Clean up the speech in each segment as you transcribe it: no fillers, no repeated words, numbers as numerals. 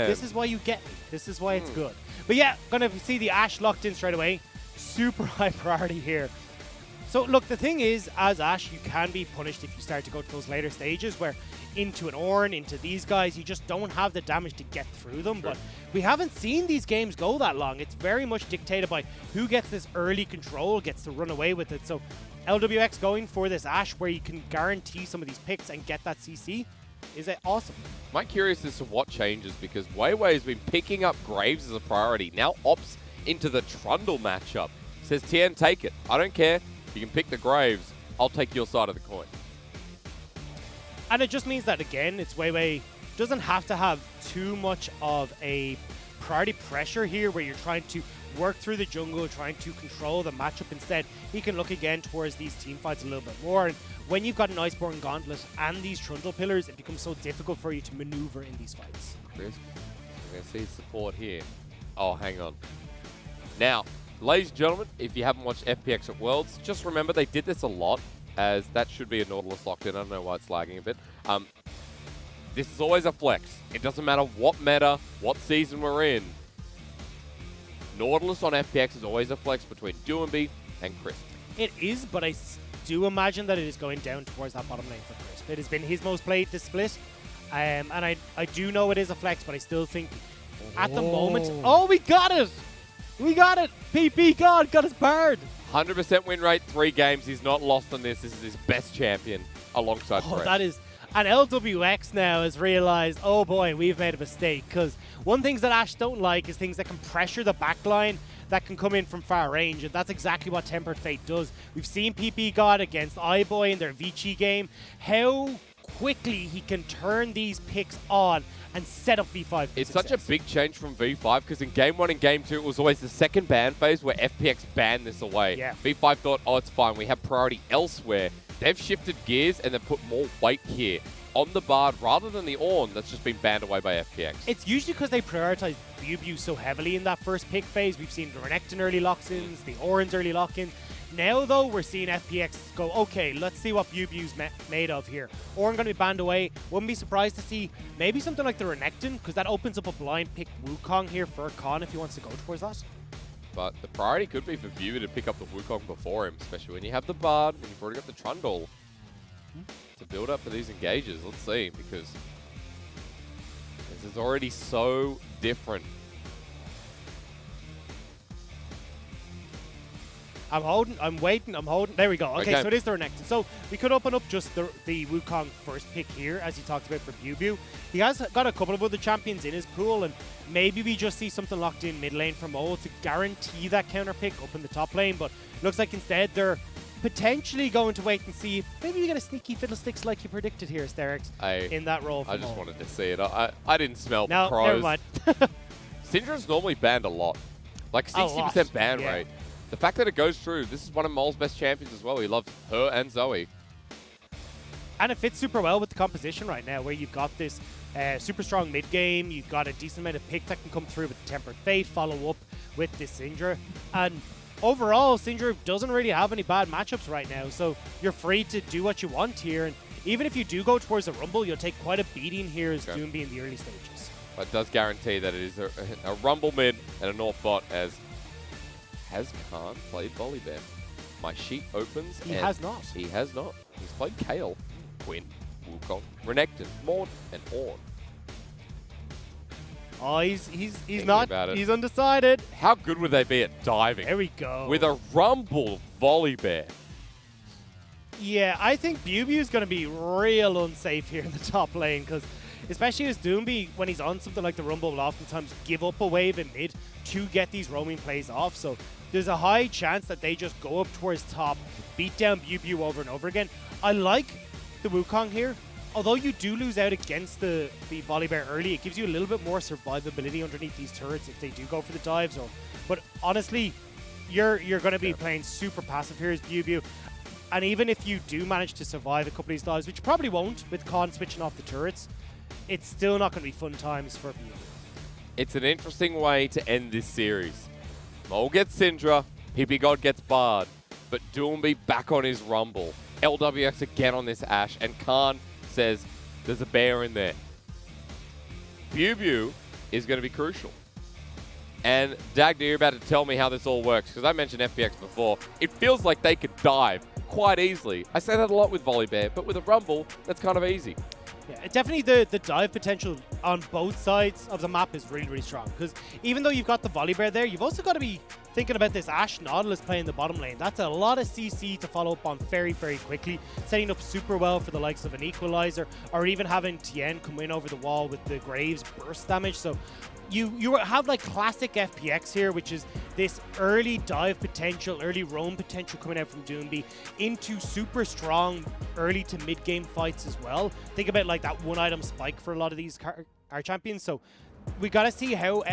This is why you get me. This is why it's good. But yeah, gonna see the Ashe locked in straight away. Super high priority here. So look, the thing is, as Ashe, you can be punished if you start to go to those later stages where into an Ornn, into these guys, you just don't have the damage to get through them. But we haven't seen these games go that long. It's very much dictated by who gets this early control, gets to run away with it. So LWX going for this Ashe where you can guarantee some of these picks and get that CC is awesome. I'm curious as to what changes, because Weiwei has been picking up Graves as a priority. Now opts into the Trundle matchup. Says, Tien, take it. I don't care. You can pick the Graves. I'll take your side of the coin. And it just means that, again, it's Weiwei doesn't have to have too much of a priority pressure here where you're trying to work through the jungle, trying to control the matchup. Instead, he can look again towards these team fights a little bit more. And when you've got an Iceborne Gauntlet and these Trundle pillars, it becomes so difficult for you to maneuver in these fights. Chris, we're going to see support here. Oh, hang on. Now, ladies and gentlemen, if you haven't watched FPX at Worlds, just remember they did this a lot, as that should be a Nautilus locked in. I don't know why it's lagging a bit. This is always a flex. It doesn't matter what meta, what season we're in. Nautilus on FPX is always a flex between Doomby and Crisp. It is, but I do imagine that it is going down towards that bottom lane for Crisp. It has been his most played this split, and I do know it is a flex, but I still think at the moment... Oh, we got it! We got it! PP God got his bird! 100% win rate, 3 games. He's not lost on this. This is his best champion alongside Brett. That is... And LWX now has realized, oh boy, we've made a mistake. Because one thing that Ashe don't like is things that can pressure the backline that can come in from far range. And that's exactly what Tempered Fate does. We've seen PP God against iBoy in their Vici game. How quickly he can turn these picks on and set up V5 It's such a big change from V5, because in Game 1 and Game 2, it was always the second ban phase where FPX banned this away. Yeah. V5 thought, oh, it's fine. We have priority elsewhere. They've shifted gears and they've put more weight here on the Bard rather than the Ornn that's just been banned away by FPX. It's usually because they prioritize Bubu so heavily in that first pick phase. We've seen the Renekton early lock-ins, the Ornn's early lock-ins. Now, though, we're seeing FPX go, okay, let's see what Bubu's made of here. Ornn going to be banned away. Wouldn't be surprised to see maybe something like the Renekton, because that opens up a blind pick Wukong here for Khan if he wants to go towards that. But the priority could be for Bubu to pick up the Wukong before him, especially when you have the Bard and you've already got the Trundle to build up for these engages. Let's see, because this is already so different. I'm holding, I'm waiting, I'm holding. There we go. Okay, so it is the Renekton. So we could open up just the Wukong first pick here, as you talked about for Bubu. He has got a couple of other champions in his pool, and maybe we just see something locked in mid lane for Mo to guarantee that counter pick up in the top lane. But looks like instead they're potentially going to wait and see if maybe we get a sneaky Fiddlesticks like you predicted here, Sterix, in that role for I just Mo. wanted to see it. I didn't smell the No, pros. never mind. Syndra's normally banned a lot. Like 60% ban rate. The fact that it goes through, this is one of Mole's best champions as well. He loves her and Zoe. And it fits super well with the composition right now, where you've got this super strong mid game, you've got a decent amount of pick that can come through with Tempered Fate, follow up with this Syndra. And overall, Syndra doesn't really have any bad matchups right now, so you're free to do what you want here. And even if you do go towards a Rumble, you'll take quite a beating here as Doomby in the early stages. But it does guarantee that it is a Rumble mid and a North bot, as has Khan played Volibear? My sheet opens. He has not. He has not. He's played Kale, Quinn, Wukong, Renekton, Maud, and Ornn. Oh, he's not. He's undecided. How good would they be at diving? There we go. With a Rumble Volibear. Yeah, I think Bubu is going to be real unsafe here in the top lane, because especially as Doomby, when he's on something like the Rumble, will oftentimes give up a wave in mid to get these roaming plays off. So there's a high chance that they just go up towards top, beat down Bubu over and over again. I like the Wukong here. Although you do lose out against the Volibear early, it gives you a little bit more survivability underneath these turrets if they do go for the dives. But honestly, you're going to be playing super passive here as Bubu. And even if you do manage to survive a couple of these dives, which you probably won't with Khan switching off the turrets, it's still not going to be fun times for Bubu. It's an interesting way to end this series. Mole gets Syndra, PP God gets Bard, but Doomby back on his Rumble. LWX again on this Ashe, and Khan says there's a bear in there. Bubu is going to be crucial. And Dagda, you're about to tell me how this all works, because I mentioned FPX before. It feels like they could dive quite easily. I say that a lot with Volibear, but with a Rumble, that's kind of easy. Yeah, definitely the dive potential on both sides of the map is really, really strong. Because even though you've got the Volibear there, you've also got to be thinking about this Ashe Nautilus playing the bottom lane. That's a lot of CC to follow up on very, very quickly. Setting up super well for the likes of an Equalizer, or even having Tien come in over the wall with the Graves burst damage. So you have like classic FPX here, which is this early dive potential, early roam potential coming out from Doomby into super strong early to mid game fights as well. Think about like that one item spike for a lot of these our champions. So we got to see how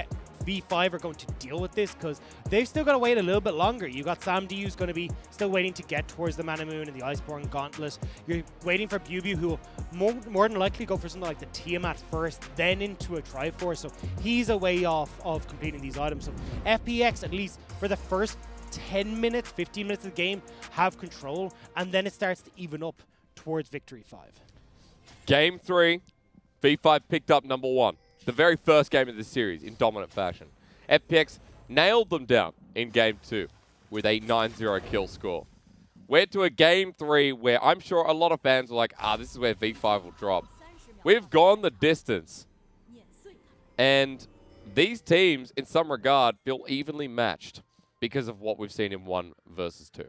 V5 are going to deal with this, because they've still got to wait a little bit longer. You got Sam D, who's going to be still waiting to get towards the Mana Moon and the Iceborne Gauntlet. You're waiting for Bubu, who will more than likely go for something like the Tiamat first, then into a Triforce. So he's a way off of completing these items. So FPX, at least for the first 10 minutes, 15 minutes of the game, have control, and then it starts to even up towards Victory 5. Game 3, V5 picked up number 1. The very first game of this series in dominant fashion. FPX nailed them down in Game 2 with a 9-0 kill score. We're to a Game 3 where I'm sure a lot of fans were like, this is where V5 will drop. We've gone the distance. And these teams, in some regard, feel evenly matched because of what we've seen in 1 versus 2.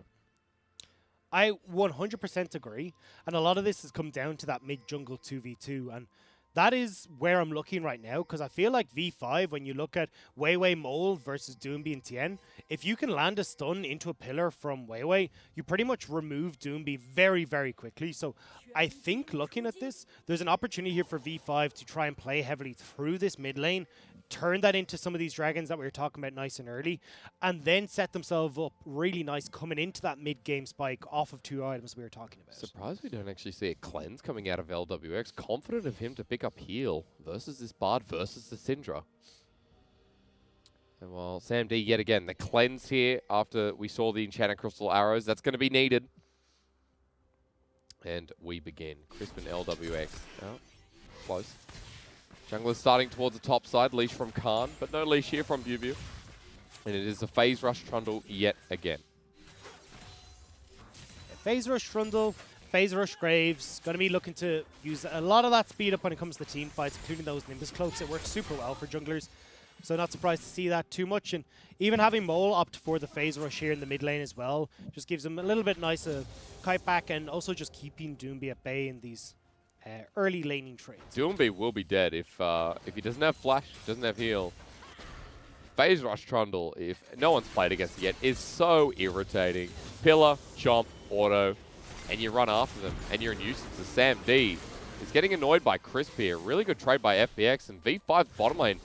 I 100% agree. And a lot of this has come down to that mid-jungle 2v2. And that is where I'm looking right now, because I feel like V5, when you look at Weiwei Mole versus Doomby and Tien, if you can land a stun into a pillar from Weiwei, you pretty much remove Doomby very, very quickly. So I think looking at this, there's an opportunity here for V5 to try and play heavily through this mid lane, turn that into some of these dragons that we were talking about nice and early, and then set themselves up really nice coming into that mid-game spike off of 2 items we were talking about. Surprised we don't actually see a cleanse coming out of LWX. Confident of him to pick up heal versus this Bard versus the Syndra. And while Sam D yet again, the cleanse here after we saw the Enchanted Crystal Arrows, that's going to be needed. And we begin. Crispin LWX. Oh, close. Jungler's starting towards the top side. Leash from Khan, but no leash here from Bubu. And it is a Phase Rush Trundle yet again. Phase Rush Trundle, Phase Rush Graves. Going to be looking to use a lot of that speed up when it comes to team fights, including those Nimbus Cloaks. It works super well for junglers. So not surprised to see that too much. And even having Mole opt for the Phase Rush here in the mid lane as well just gives him a little bit nicer kite back, and also just keeping Doomby at bay in these early laning trades. Doomby will be dead if he doesn't have flash, doesn't have heal. Phase Rush Trundle, if no one's played against it yet, is so irritating. Pillar, chomp, auto, and you run after them, and you're a nuisance. So Sam D is getting annoyed by Crisp here. Really good trade by FPX, and V5's bottom lane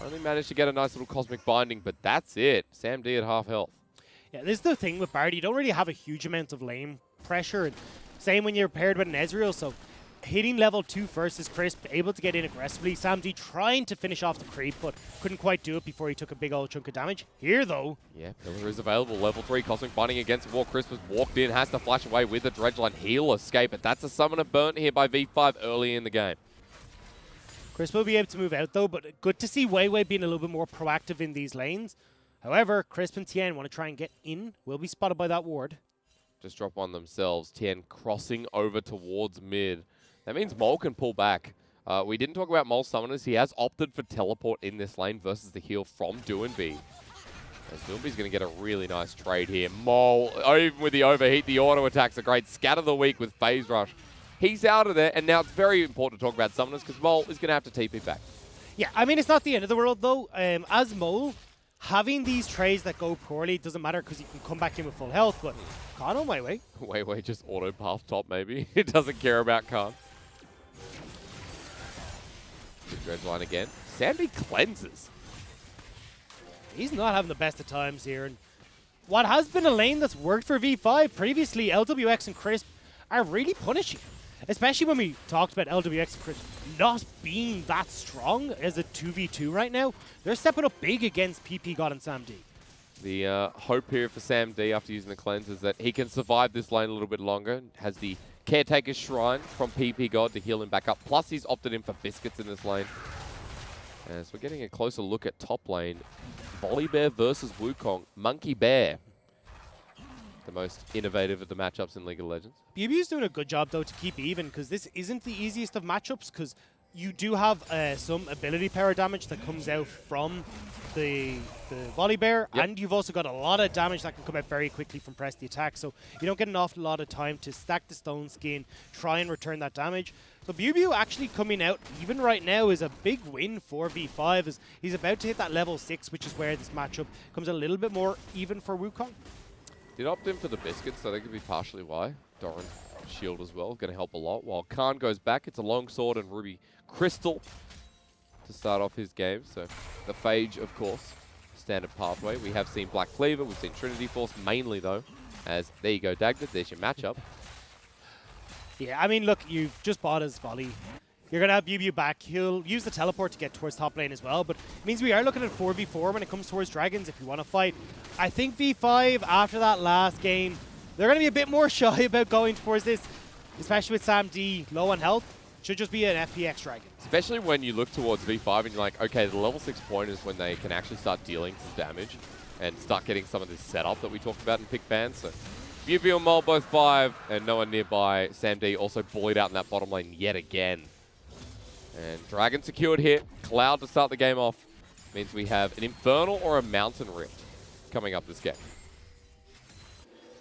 only managed to get a nice little Cosmic Binding, but that's it. Sam D at half health. Yeah, this is the thing with Bard. You don't really have a huge amount of lane pressure. And same when you're paired with an Ezreal, so hitting level 2 first is Crisp, able to get in aggressively. Sam D trying to finish off the creep, but couldn't quite do it before he took a big old chunk of damage. Here, though. Yeah, Pillar is available. Level 3, Cosmic Binding against War. Crisp has walked in, has to flash away with the Dredge Line. He'll escape, but that's a summoner burnt here by V5 early in the game. Crisp will be able to move out, though, but good to see Weiwei being a little bit more proactive in these lanes. However, Crisp and Tien want to try and get in. Will be spotted by that ward. Just drop one themselves. Tien crossing over towards mid. That means Mole can pull back. We didn't talk about Mole summoners. He has opted for teleport in this lane versus the heal from Doomby. As Doomby's going to get a really nice trade here. Mole, even with the overheat, the auto attacks are great. Scatter the weak with Phase Rush. He's out of there, and now it's very important to talk about summoners because Mole is going to have to TP back. Yeah, I mean, it's not the end of the world, though. As Mole, having these trades that go poorly doesn't matter because you can come back in with full health, but Khan on Weiwei. Weiwei just auto path top, maybe. It doesn't care about Khan. Dredge line again. Sandy cleanses. He's not having the best of times here. And what has been a lane that's worked for V5 previously, LWX and Crisp are really punishing. Especially when we talked about LWX and Crisp not being that strong as a 2v2 right now. They're stepping up big against PP God and Sam D. The hope here for Sam D after using the cleanse is that he can survive this lane a little bit longer. Has the Caretaker's Shrine from PP God to heal him back up. Plus he's opted in for Biscuits in this lane. As we're getting a closer look at top lane, Volibear versus Wukong, Monkey Bear. The most innovative of the matchups in League of Legends. BBU's doing a good job, though, to keep even, because this isn't the easiest of matchups, because you do have some ability power damage that comes out from the Volibear, and you've also got a lot of damage that can come out very quickly from press the attack, so you don't get an awful lot of time to stack the stone skin, try and return that damage. So BBU actually coming out even right now is a big win for V5, as he's about to hit that level 6, which is where this matchup comes a little bit more even for Wukong. Did opt in for the biscuits, so that could be partially why. Doran shield as well, going to help a lot. While Khan goes back, it's a longsword and Ruby Crystal to start off his game. So the Phage, of course, standard pathway. We have seen Black Cleaver, we've seen Trinity Force mainly though, as there you go, Dagda, there's your matchup. Yeah, I mean, look, you've just bought his volley. You're going to have BBU back. He'll use the teleport to get towards top lane as well, but it means we are looking at 4v4 when it comes towards Dragons if you want to fight. I think V5, after that last game, they're going to be a bit more shy about going towards this, especially with Sam D low on health. Should just be an FPX Dragon. Especially when you look towards V5 and you're like, okay, the level 6 point is when they can actually start dealing some damage and start getting some of this setup that we talked about in pick bans. So BBU and Mole both 5 and no one nearby. Sam D also bullied out in that bottom lane yet again. And Dragon secured here. Cloud to start the game off. Means we have an Infernal or a Mountain Rift coming up this game.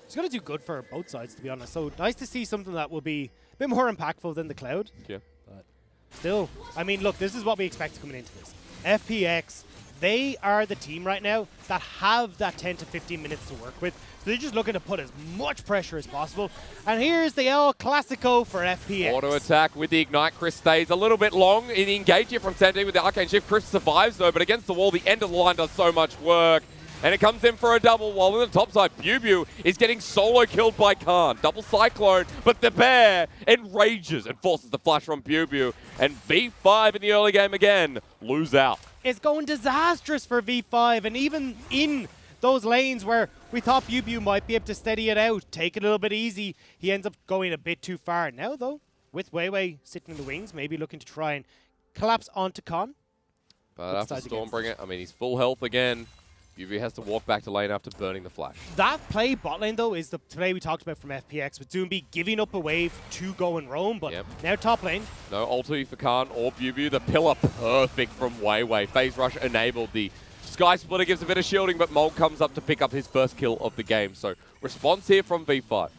It's going to do good for both sides, to be honest. So nice to see something that will be a bit more impactful than the Cloud. Yeah. But still, I mean, look, this is what we expect coming into this. FPX, they are the team right now that have that 10 to 15 minutes to work with. So they're just looking to put as much pressure as possible. And here's the El Clasico for FPX. Auto attack with the Ignite. Chris stays a little bit long in the engage here from Sam D with the Arcane Shift. Chris survives though, but against the wall, the end of the line does so much work. And it comes in for a double, while on the top side, BBU is getting solo killed by Khan. Double Cyclone, but the Bear enrages and forces the flash from BBU. And V5 in the early game again, lose out. It's going disastrous for V5, and even in those lanes where we thought BBU might be able to steady it out, take it a little bit easy, he ends up going a bit too far. Now though, with Weiwei sitting in the wings, maybe looking to try and collapse onto Khan. But after Stormbringer, I mean, he's full health again. BBU has to walk back to lane after burning the flash. That play bot lane, though, is the play we talked about from FPX, with Doomby giving up a wave to go and roam, but now top lane. No ulti for Khan or BBU. The pillar perfect from Weiwei. Phase Rush enabled. The Sky Splitter gives a bit of shielding, but Mold comes up to pick up his first kill of the game. So response here from V5.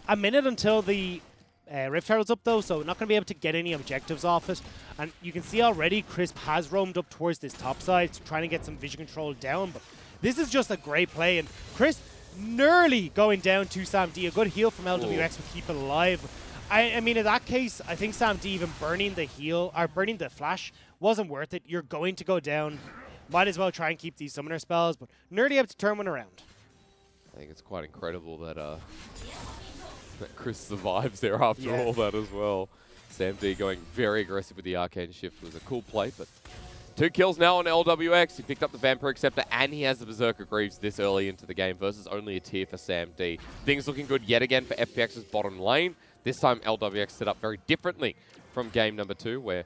A minute until the Rift Herald's up though, so not going to be able to get any objectives off it. And you can see already Crisp has roamed up towards this top side, trying to get some vision control down. But this is just a great play, and Crisp nearly going down to Sam D. A good heal from LWX would keep it alive. I mean, in that case, I think Sam D even burning the heal, or burning the flash, wasn't worth it. You're going to go down. Might as well try and keep these summoner spells, but nearly able to turn one around. I think it's quite incredible that that Chris survives there after all that as well. Sam D going very aggressive with the Arcane Shift was a cool play, but 2 kills now on LWX. He picked up the Vampire Scepter and he has the Berserker Greaves this early into the game versus only a tier for Sam D. Things looking good yet again for FPX's bottom lane. This time LWX set up very differently from game number 2, where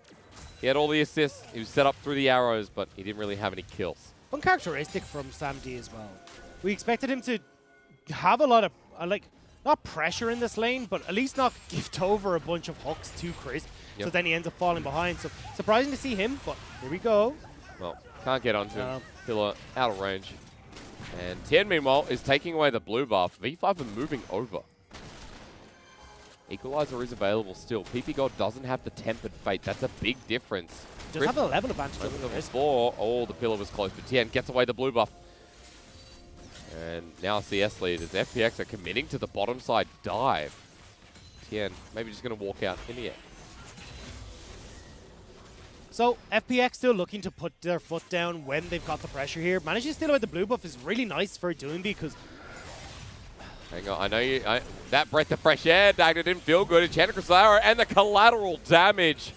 he had all the assists, he was set up through the arrows, but he didn't really have any kills. Uncharacteristic from Sam D as well. We expected him to have a lot of, not pressure in this lane, but at least not gift over a bunch of hooks to Chris. So then he ends up falling behind. So surprising to see him, but here we go. Well, can't get onto him. Pillar out of range. And Tien, meanwhile, is taking away the blue buff. V5 are moving over. Equalizer is available still. PP God doesn't have the Tempered Fate. That's a big difference. Just have a level advantage over level 4. Oh, the pillar was close, but Tien gets away the blue buff. And now CS leaders, FPX are committing to the bottom side dive. Tien maybe just going to walk out in the end. So FPX still looking to put their foot down when they've got the pressure here. Managing to steal away the blue buff is really nice for Doomby because... Hang on, I know you... that breath of fresh air, Dagda didn't feel good. Enchanted Crystal and the collateral damage.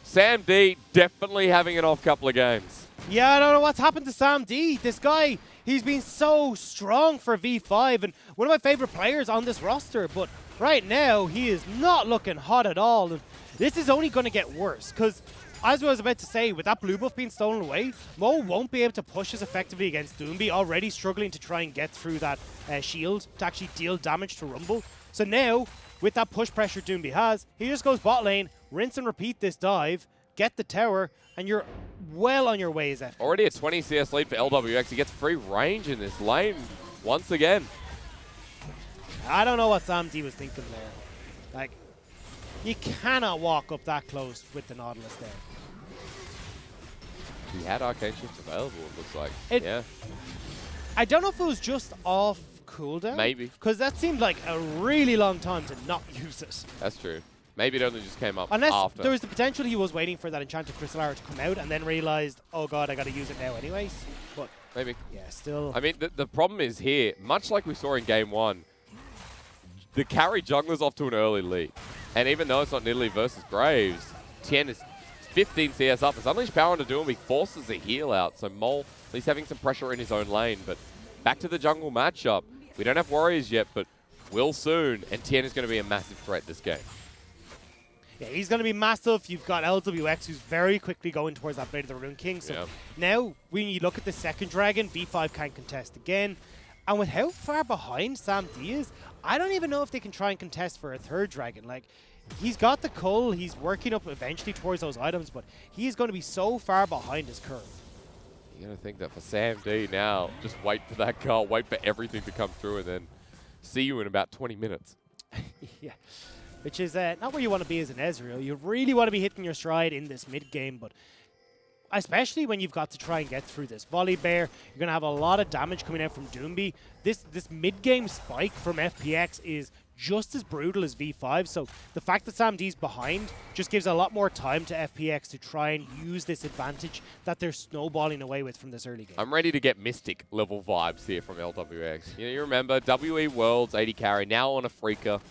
Sam D definitely having an off couple of games. Yeah, I don't know what's happened to Sam D. This guy, he's been so strong for V5 and one of my favorite players on this roster, but right now he is not looking hot at all. And this is only going to get worse because as I was about to say, with that blue buff being stolen away, Mo won't be able to push as effectively against Doomby, already struggling to try and get through that shield to actually deal damage to Rumble. So now, with that push pressure Doomby has, he just goes bot lane, rinse and repeat this dive, get the tower, and you're well on your way as FPX. Already a 20 CS lead for LWX. He gets free range in this lane once again. I don't know what Sam D was thinking there. Like, you cannot walk up that close with the Nautilus there. He had Arcane Shift available, it looks like. Yeah. I don't know if it was just off cooldown. Maybe. Because that seemed like a really long time to not use it. That's true. Maybe it only just came up Unless after. there was the potential he was waiting for that Enchanted FLICKR to come out and then realized, oh god, I got to use it now anyways. But maybe. Yeah, still. I mean, the problem is here, much like we saw in Game 1, the carry jungler's off to an early lead. And even though it's not Nidalee versus Graves, Tien is 15 CS up. There's Unleashed Power onto Doom. He forces a heal out. So Mole, at least having some pressure in his own lane. But back to the jungle matchup. We don't have Warriors yet, but will soon. And Tien is going to be a massive threat this game. Yeah, he's going to be massive. You've got LWX, who's very quickly going towards that Blade of the Rune King. So now, when you look at the second dragon, V5 can't contest again. And with how far behind Sam D is, I don't even know if they can try and contest for a third dragon. Like, he's got the cull, he's working up eventually towards those items, but he's going to be so far behind his curve. You got to think that for Sam D now, just wait for that call, wait for everything to come through, and then see you in about 20 minutes. Yeah. Which is not where you want to be as an Ezreal. You really want to be hitting your stride in this mid game, but especially when you've got to try and get through this volley bear, you're going to have a lot of damage coming out from Doomby. This mid game spike from FPX is just as brutal as V5, so the fact that Sam D's behind just gives a lot more time to FPX to try and use this advantage that they're snowballing away with from this early game. I'm ready to get Mystic level vibes here from LWX. You remember WE Worlds 80 carry, now on a FLICKR.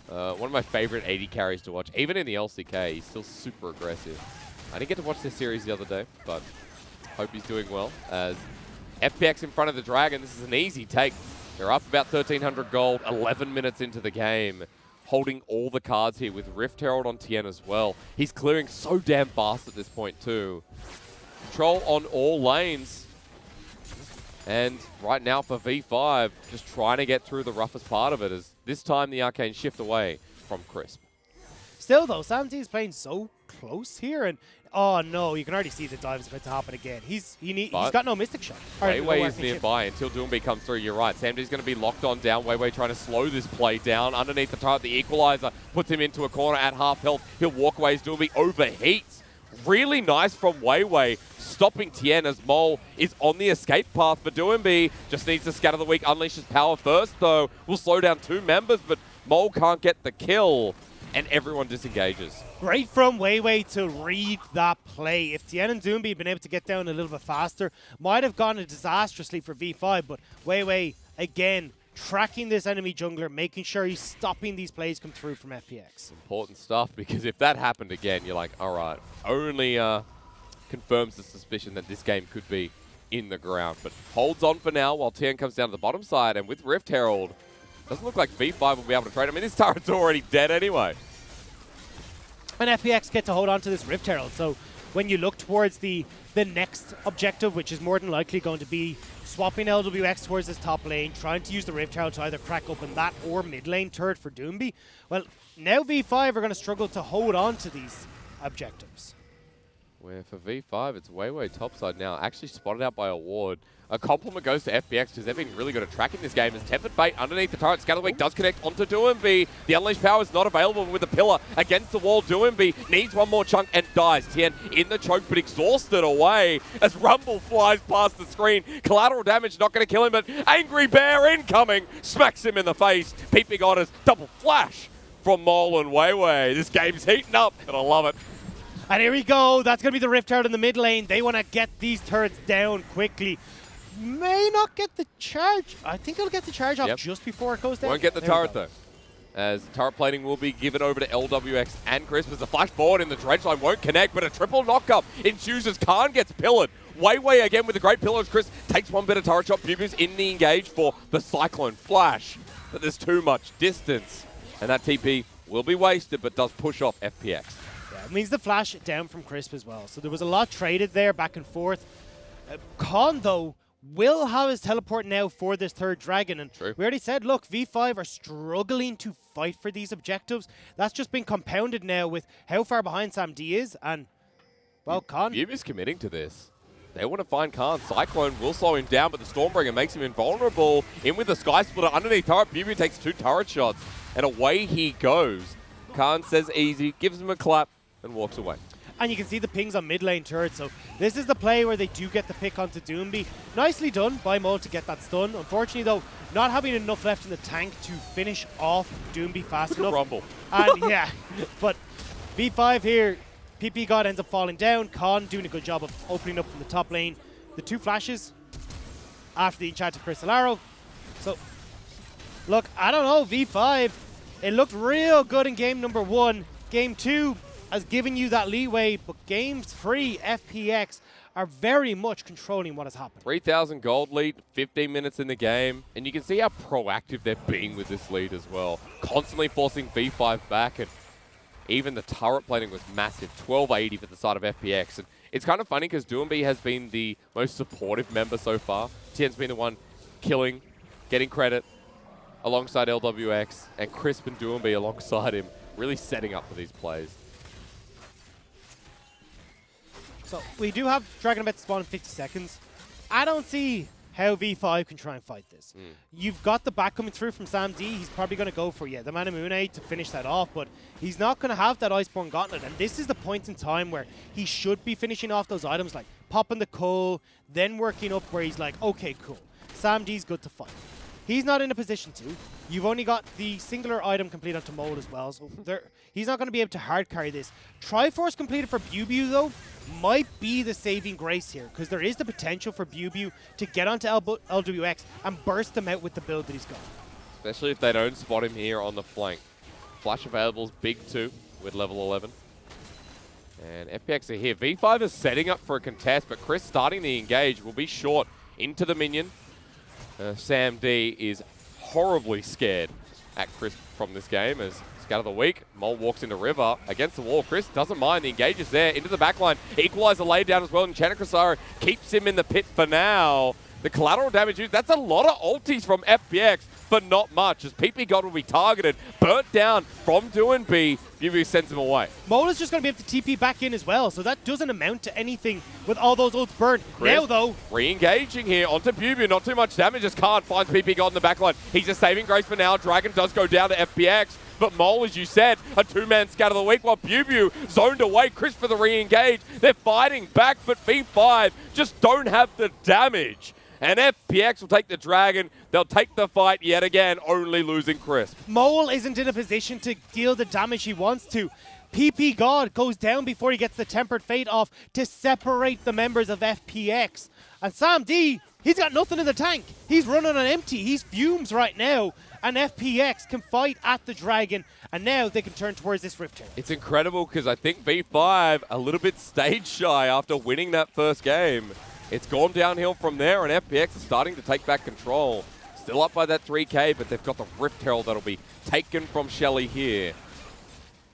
One of my favorite 80 carries to watch. Even in the LCK, he's still super aggressive. I didn't get to watch this series the other day, but hope he's doing well. As FPX in front of the Dragon, this is an easy take. They're up about 1,300 gold, 11 minutes into the game. Holding all the cards here with Rift Herald on Tien as well. He's clearing so damn fast at this point too. Control on all lanes. And right now for V5, just trying to get through the roughest part of it, as this time the Arcane Shift away from Crisp. Still though, Sam D is playing so close here, and oh no, you can already see the dive is about to happen again. He's got no Mystic Shot. Weiwei is nearby until Doomby comes through. You're right. Sam D's going to be locked on down. Weiwei trying to slow this play down. Underneath the turret, the Equalizer puts him into a corner at half health. He'll walk away as Doomby overheats. Really nice from Weiwei, stopping Tien as Mole is on the escape path for Doomby. Just needs to scatter the weak, unleashes power first though. Will slow down two members, but Mole can't get the kill. And everyone disengages. Great from Weiwei to read that play. If Tien and Doomby had been able to get down a little bit faster, might have gone disastrously for V5, but Weiwei, again, tracking this enemy jungler, making sure he's stopping these plays come through from FPX. Important stuff, because if that happened again, you're like, all right, only confirms the suspicion that this game could be in the ground. But holds on for now while Tien comes down to the bottom side, and with Rift Herald, doesn't look like V5 will be able to trade. I mean, this turret's already dead anyway. And FPX get to hold on to this Rift Herald. So when you look towards the next objective, which is more than likely going to be swapping LWX towards this top lane, trying to use the Rift Herald to either crack open that or mid lane turret for Doomby, well, now V5 are going to struggle to hold on to these objectives. Where for V5, it's way topside now. Actually spotted out by a ward. A compliment goes to FPX because they've been really good at tracking this game. As Tempered Fate underneath the turret, Scatterweak does connect onto Doomby. The Unleashed Power is not available with the pillar against the wall. Doomby needs one more chunk and dies. Tien in the choke, but exhausted away as Rumble flies past the screen. Collateral damage not going to kill him, but Angry Bear incoming smacks him in the face. Peeping Otters double flash from Mole and Weiwei. This game's heating up, and I love it. And here we go. That's going to be the Rift Herald in the mid lane. They want to get these turrets down quickly. May not get the charge. I think it'll get the charge off just before it goes down. Won't get the turret though, as turret plating will be given over to LWX and Crisp as the flash forward in the dredge line won't connect, but a triple knockup ensues. Khan gets pillared. Weiwei again with the great pillars. Chris takes one bit of turret shot. Bubu's in the engage for the Cyclone Flash, but there's too much distance, and that TP will be wasted, but does push off FPX. Yeah, it means the flash down from Crisp as well. So there was a lot traded there, back and forth. Khan, though, will have his teleport now for this third dragon. And True. we already said, look, V5 are struggling to fight for these objectives. That's just been compounded now with how far behind Sam D is. And, well, Khan... Bubu's committing to this. They want to find Khan. Cyclone will slow him down, but the Stormbringer makes him invulnerable. In with the Sky Splitter underneath turret. Bubu takes 2 turret shots, and away he goes. Khan says easy, gives him a clap, and walks away. And you can see the pings on mid lane turret. So this is the play where they do get the pick onto Doomby. Nicely done by Mo to get that stun. Unfortunately, though, not having enough left in the tank to finish off Doomby fast enough. Rumble. And yeah, but V5 here, PP God ends up falling down. Khan doing a good job of opening up from the top lane. The 2 flashes after the enchanted Crystal Arrow. So, look, I don't know, V5, it looked real good in game number 1. Game 2 has given you that leeway, but game 3, FPX are very much controlling what has happened. 3,000 gold lead, 15 minutes in the game, and you can see how proactive they're being with this lead as well. Constantly forcing V5 back, and even the turret plating was massive, 1280 for the side of FPX. And it's kind of funny because Doomby has been the most supportive member so far. Tien's been the one killing, getting credit alongside LWX, and Crisp and Doomby alongside him, really setting up for these plays. So we do have Dragon Bet spawn in 50 seconds. I don't see how V5 can try and fight this. You've got the back coming through from Sam D. He's probably going to go for, the Manamune to finish that off, but he's not going to have that Iceborne Gauntlet, and this is the point in time where he should be finishing off those items, like popping the coal, then working up where he's like, okay, cool. Sam D's good to fight. He's not in a position to. You've only got the singular item complete onto Mold as well, so he's not going to be able to hard carry this. Triforce completed for Bubu, though, might be the saving grace here, because there is the potential for Bubu to get onto LWX and burst them out with the build that he's got. Especially if they don't spot him here on the flank. Flash available is big too with level 11. And FPX are here. V5 is setting up for a contest, but Chris starting the engage will be short into the minion. Sam D is horribly scared at Chris from this game as Scout of the Week. Mole walks into River against the wall. Chris doesn't mind. The engage is there into the backline. Equalizer laid down as well, and Enchanted Crysaro keeps him in the pit for now. The collateral damage used, that's a lot of ultis from FPX for not much, as PP God will be targeted, burnt down from Doing B. Bubu sends him away. Mole is just going to be able to TP back in as well, so that doesn't amount to anything with all those ults burned. Chris, now, though, re-engaging here onto Bubu, not too much damage as Khan finds PP God in the backline. He's a saving grace for now. Dragon does go down to FPX, but Mole, as you said, a 2-man scout of the week, while Bubu zoned away. Chris for the re-engage. They're fighting back, but V5 just don't have the damage. And FPX will take the Dragon. They'll take the fight yet again, only losing Crisp. Mole isn't in a position to deal the damage he wants to. PP God goes down before he gets the Tempered Fate off to separate the members of FPX. And Sam D, he's got nothing in the tank. He's running on empty. He's fumes right now. And FPX can fight at the Dragon, and now they can turn towards this Rift Herald. It's incredible because I think V5 a little bit stage shy after winning that first game. It's gone downhill from there, and FPX is starting to take back control. Still up by that 3K, but they've got the Rift Herald that'll be taken from Shelly here.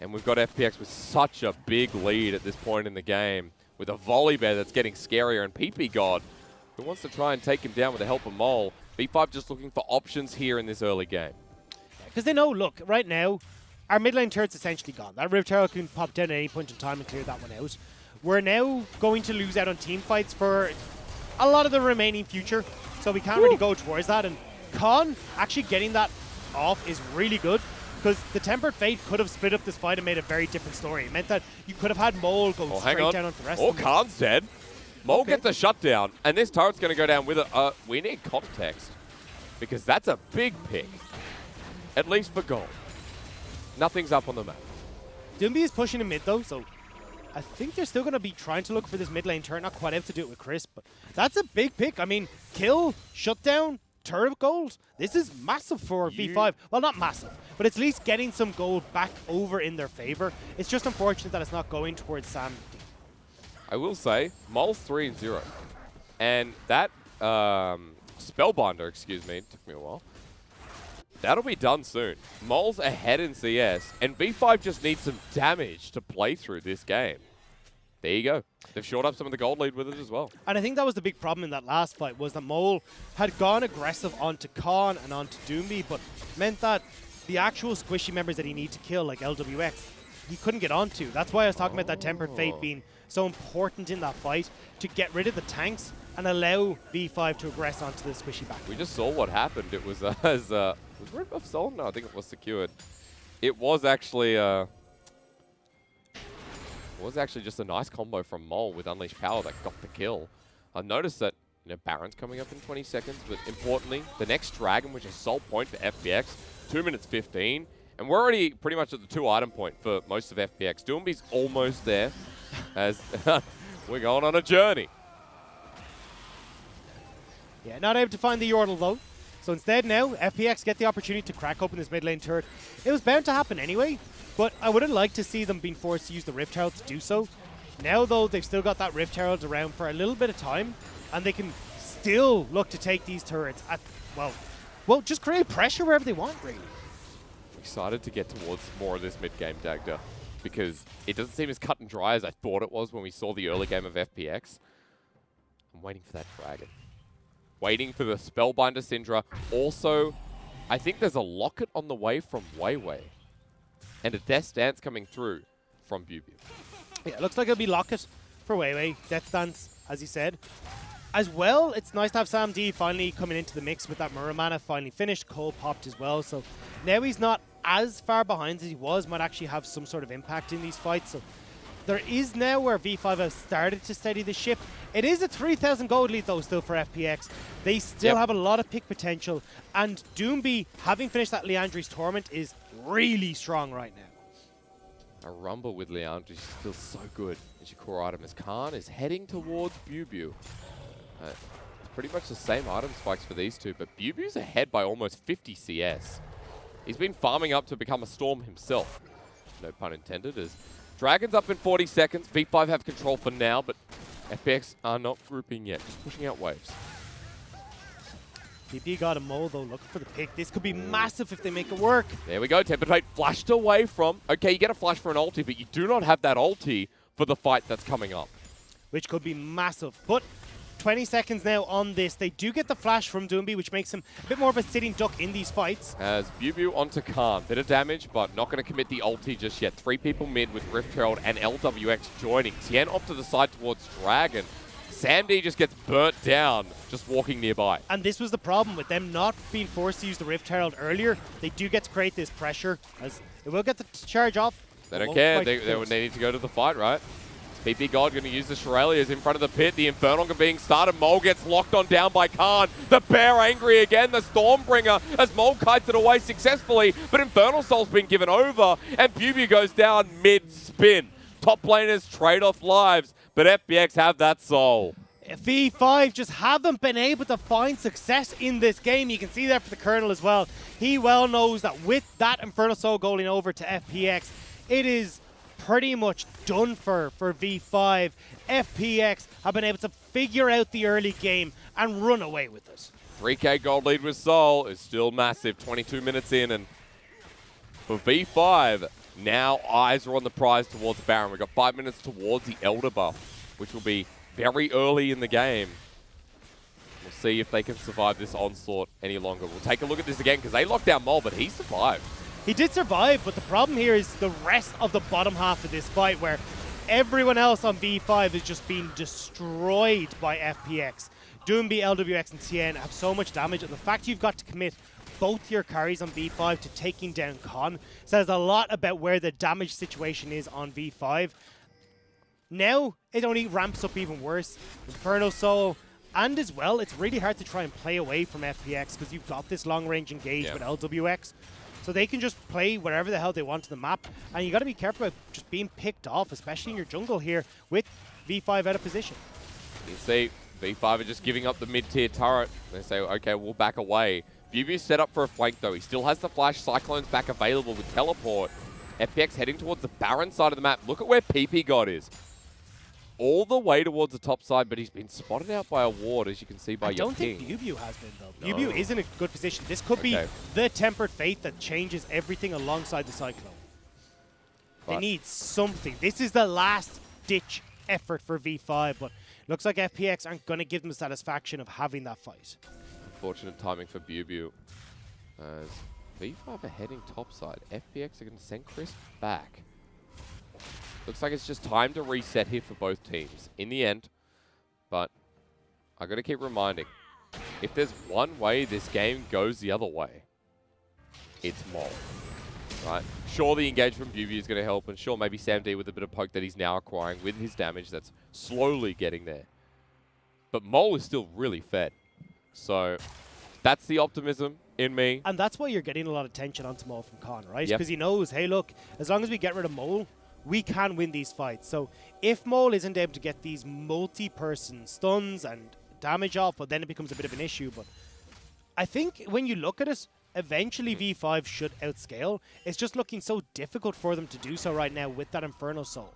And we've got FPX with such a big lead at this point in the game, with a volley bear that's getting scarier, and PP God, who wants to try and take him down with the help of Mole. V5 just looking for options here in this early game. Because they know, look, right now, our mid lane turret's essentially gone. That Rift Herald can pop down at any point in time and clear that one out. We're now going to lose out on team fights for a lot of the remaining future, so we can't really go towards that. And Khan actually getting that off is really good, because the Tempered Fate could have split up this fight and made a very different story. It meant that you could have had Mole go straight down onto the rest of them. Khan's dead. Mole gets a shutdown, and this turret's going to go down with it. We need context, because that's a big pick, at least for gold. Nothing's up on the map. Doomby is pushing in mid, though, so I think they're still going to be trying to look for this mid lane turret. Not quite able to do it with Chris, but that's a big pick. I mean, kill, shutdown, turret gold. This is massive for V5. Well, not massive, but it's at least getting some gold back over in their favor. It's just unfortunate that it's not going towards Sam D. I will say, Mole's 3-0. And that Spellbinder, excuse me, it took me a while. That'll be done soon. Mole's ahead in CS, and V5 just needs some damage to play through this game. There you go. They've shored up some of the gold lead with it as well. And I think that was the big problem in that last fight, was that Mole had gone aggressive onto Khan and onto Doomby, but meant that the actual squishy members that he needed to kill, like LWX, he couldn't get onto. That's why I was talking about that Tempered Fate being so important in that fight, to get rid of the tanks and allow V5 to aggress onto the squishy back. We just saw what happened. It was was Rip of Soul? No, I think it was secured. It was actually just a nice combo from Mole with Unleashed Power that got the kill. I noticed that Baron's coming up in 20 seconds, but importantly, the next Dragon, which is Soul Point for FPX, 2 minutes 15. And we're already pretty much at the 2-item point for most of FPX. Doomby's almost there as we're going on a journey. Yeah, not able to find the Yordle though. So instead now, FPX get the opportunity to crack open this mid lane turret. It was bound to happen anyway, but I would have liked to see them being forced to use the Rift Herald to do so. Now though, they've still got that Rift Herald around for a little bit of time, and they can still look to take these turrets at, well, just create pressure wherever they want, really. Excited to get towards more of this mid-game, Dagda, because it doesn't seem as cut and dry as I thought it was when we saw the early game of FPX. I'm waiting for that Dragon. Waiting for the Spellbinder Syndra. Also, I think there's a Locket on the way from Weiwei. And a Death Dance coming through from Bubu. Yeah, it looks like it'll be Locket for Weiwei. Death Dance, as you said. As well, it's nice to have Sam D finally coming into the mix with that Muramana finally finished. Cole popped as well, so now he's not as far behind as he was. Might actually have some sort of impact in these fights. So there is now where V5 has started to steady the ship. It is a 3,000 gold lead though still for FPX. They still have a lot of pick potential, and Doomby, having finished that Leandri's Torment, is really strong right now. A rumble with Leandri feels so good as your core item, as Khan is heading towards Bubu. Pretty much the same item spikes for these two, but Bubu's ahead by almost 50 CS. He's been farming up to become a Storm himself. No pun intended, as Dragon's up in 40 seconds. V5 have control for now, but FPX are not grouping yet, just pushing out waves. PP got a Mole though, looking for the pick. This could be massive if they make it work. There we go, Tempered Fate flashed away from. Okay, you get a flash for an ulti, but you do not have that ulti for the fight that's coming up. Which could be massive, but 20 seconds now on this. They do get the flash from Doomby, which makes him a bit more of a sitting duck in these fights. As Bubu onto Khan. Bit of damage, but not going to commit the ulti just yet. 3 people mid with Rift Herald and LWX joining. Tien off to the side towards Dragon. Sandy just gets burnt down just walking nearby. And this was the problem with them not being forced to use the Rift Herald earlier. They do get to create this pressure, as it will get the charge off. They don't care. They need to go to the fight, right? PP God going to use the Shirelias in front of the pit. The Infernal being started. Mole gets locked on down by Khan. The Bear angry again. The Stormbringer as Mole kites it away successfully. But Infernal Soul's been given over. And Bubu goes down mid-spin. Top laners trade off lives. But FPX have that soul. V5 just haven't been able to find success in this game. You can see that for the Colonel as well. He well knows that with that Infernal Soul going over to FPX, it is pretty much done for V5. FPX have been able to figure out the early game and run away with it. 3k gold lead with Soul is still massive. 22 minutes in, and for V5, now eyes are on the prize towards Baron. We've got 5 minutes towards the Elder buff, which will be very early in the game. We'll see if they can survive this onslaught any longer. We'll take a look at this again because they locked down Mole, but he survived. He did survive, but the problem here is the rest of the bottom half of this fight, where everyone else on V5 is just being destroyed by FPX. Doomby, LWX, and Tien have so much damage, and the fact you've got to commit both your carries on V5 to taking down Khan says a lot about where the damage situation is on V5. Now, it only ramps up even worse. Infernal Soul, and as well, it's really hard to try and play away from FPX because you've got this long-range engage with LWX. So they can just play wherever the hell they want to the map. And you got to be careful about just being picked off, especially in your jungle here with V5 out of position. You see, V5 are just giving up the mid-tier turret. They say, okay, we'll back away. Bubu's set up for a flank, though. He still has the flash. Cyclone's back available with teleport. FPX heading towards the Baron side of the map. Look at where PP God is. all the way towards the top side, but he's been spotted out by a ward, as you can see by I your don't think king. BuBu has been, though. No. BuBu is in a good position. This could be the Tempered Fate that changes everything alongside the Cyclone. They need something. This is the last-ditch effort for V5, but looks like FPX aren't going to give them the satisfaction of having that fight. Unfortunate timing for BuBu, as V5 are heading topside. FPX are going to send Chris back. Looks like it's just time to reset here for both teams in the end, but I got to keep reminding, if there's one way this game goes the other way, it's Mole. Right? Sure, the engage from BuBu is going to help, and sure, maybe Sam D with a bit of poke that he's now acquiring with his damage that's slowly getting there. But Mole is still really fed. So that's the optimism in me. And that's why you're getting a lot of tension onto Mole from Con, right? Yep. Because he knows, hey, look, as long as we get rid of Mole, we can win these fights. So if Mole isn't able to get these multi-person stuns and damage off, well, then it becomes a bit of an issue. But I think when you look at it, eventually V5 should outscale. It's just looking so difficult for them to do so right now with that Inferno Soul.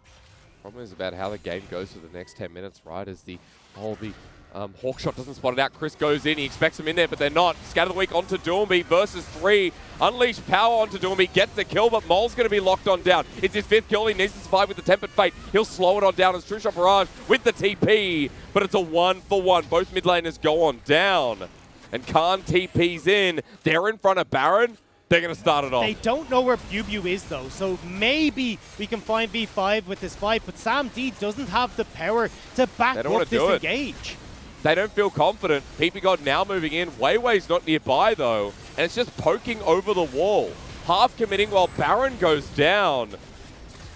Problem is about how the game goes for the next 10 minutes, right? As the Hawkshot doesn't spot it out. Chris goes in. He expects him in there, but they're not. Scatter the Weak onto Doomby versus 3. Unleash power onto Doomby. Gets the kill, but Mole's going to be locked on down. It's his 5th kill. He needs to survive with the Tempered Fate. He'll slow it on down as True Shot Barrage with the TP, but it's a 1-for-1. Both mid laners go on down. And Khan TP's in. They're in front of Baron. They're going to start it off. They don't know where BuBu is, though, so maybe we can find V5 with this fight, but Sam D doesn't have the power to back up this engage. They don't feel confident. PP God now moving in. Weiwei's not nearby, though, and it's just poking over the wall. Half committing while Baron goes down.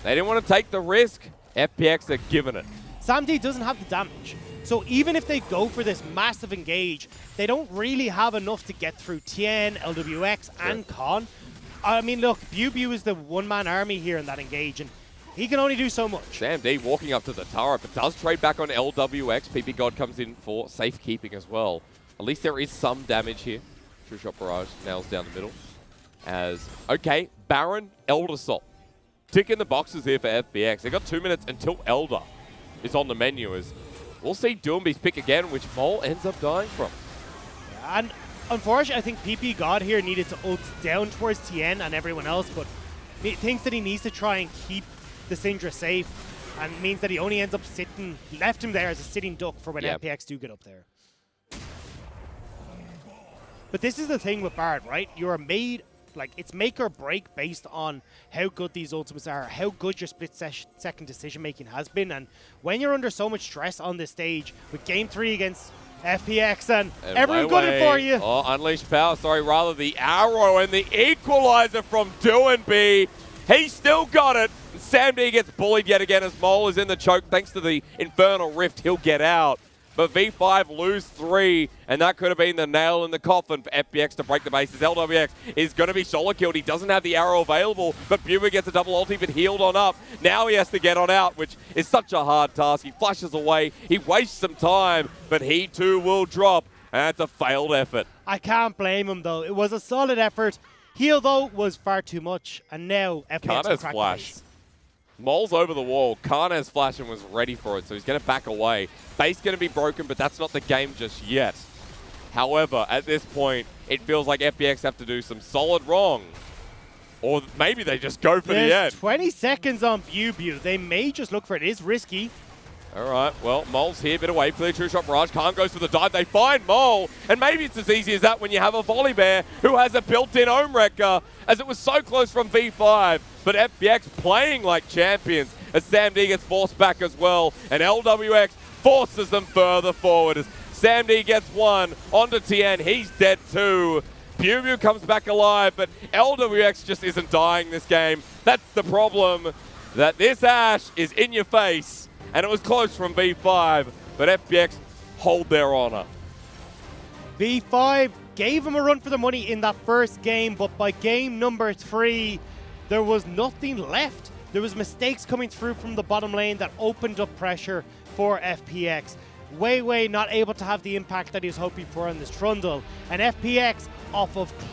They didn't want to take the risk. FPX are giving it. Sam D doesn't have the damage. So even if they go for this massive engage, they don't really have enough to get through Tien, LWX, and Khan. I mean, look, BuBu is the one-man army here in that engage, and he can only do so much. Sam D walking up to the turret, but does trade back on LWX. PP God comes in for safekeeping as well. At least there is some damage here. True Shot Barrage nails down the middle. As, okay, Baron, Elder Soul. Ticking the boxes here for FPX. They got 2 minutes until Elder is on the menu. As we'll see Doomby's pick again, which Mole ends up dying from. Yeah, and unfortunately, I think PP God here needed to ult down towards Tien and everyone else, but he thinks that he needs to try and keep the Syndra safe, and means that he only ends up left him there as a sitting duck for when FPX do get up there. But this is the thing with Bard, right? You are made, like, it's make or break based on how good these ultimates are, how good your split-second decision-making has been, and when you're under so much stress on this stage, with Game 3 against FPX and everyone gunning for you. Oh, Unleash Power, sorry, rather the arrow and the equalizer from Doomby. He still got it. Sam D gets bullied yet again as Mole is in the choke. Thanks to the Infernal Rift, he'll get out. But V5 lose 3, and that could have been the nail in the coffin for FPX to break the bases. LWX is going to be solo killed. He doesn't have the arrow available, but BuBu gets a double ulti, but healed on up. Now he has to get on out, which is such a hard task. He flashes away. He wastes some time, but he too will drop, and it's a failed effort. I can't blame him, though. It was a solid effort. Heal, though, was far too much, and now FPX will crack the base. Mole's over the wall. Khan has flash and was ready for it, so he's going to back away. Base going to be broken, but that's not the game just yet. However, at this point, it feels like FPX have to do some solid wrong. Or maybe they just go for the end. 20 seconds on BuBu. They may just look for it. It is risky. All right, well, Mole's here, bit away, clear True Shot Barrage. Khan goes for the dive. They find Mole, and maybe it's as easy as that when you have a Volley Bear who has a built-in Ohm Wrecker, as it was so close from V5, but FPX playing like champions as Sam D gets forced back as well, and LWX forces them further forward as Sam D gets one onto Tien. He's dead too. BuBu comes back alive, but LWX just isn't dying this game. That's the problem, that this Ashe is in your face. And it was close from V5, but FPX hold their honor. V5 gave him a run for the money in that first game, but by game number 3, there was nothing left. There was mistakes coming through from the bottom lane that opened up pressure for FPX. Weiwei not able to have the impact that he was hoping for on this Trundle, and FPX off of